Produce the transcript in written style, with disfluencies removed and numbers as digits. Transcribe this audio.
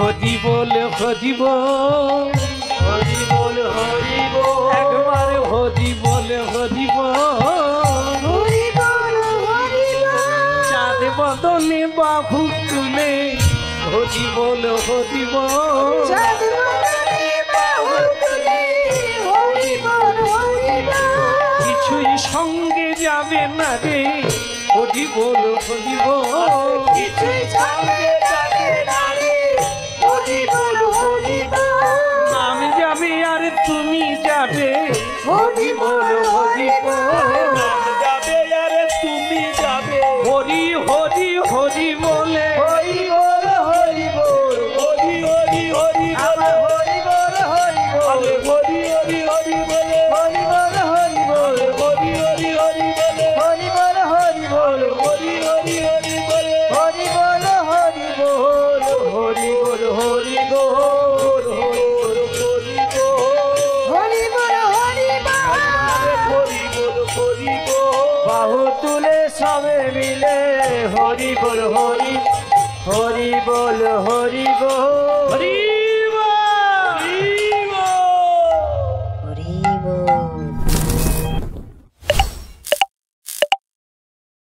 হরি বল হরি বল হরি বল হরি বল একবার হরি বল হরি বল হরি বল হরি বল চাঁদ বদনে বাহু তুলে হরি বল হরি বল চাঁদ বদনে বাহু তুলে হরি বল হরি বল কিছুই সঙ্গে যাবে না রে হরি বল হরি বল কিছুই সঙ্গে যাবে না রে হরি বল হরি বল নাম যাবে আর তুমি যাবে হরি বল হরি বল নাম যাবে আরে তুমি যাবে হরি হরি হরি বলে হরি বল হরি বল হরি হরি হরি আমার হরি বল হরি বল আরে হরি হরি হরি বলে হরি বল হরি বল হরি হরি হরি বলে হরি বল হরি বল হরি হরি হরি বলে হরি বল হরি বল হরি বল হরি বল হরি বল হরি বল হরি বল হরি বল হরি বল হরি বল বাহু তুলে সবে মিলে হরি বল হরি হরি বল হরি বল হরি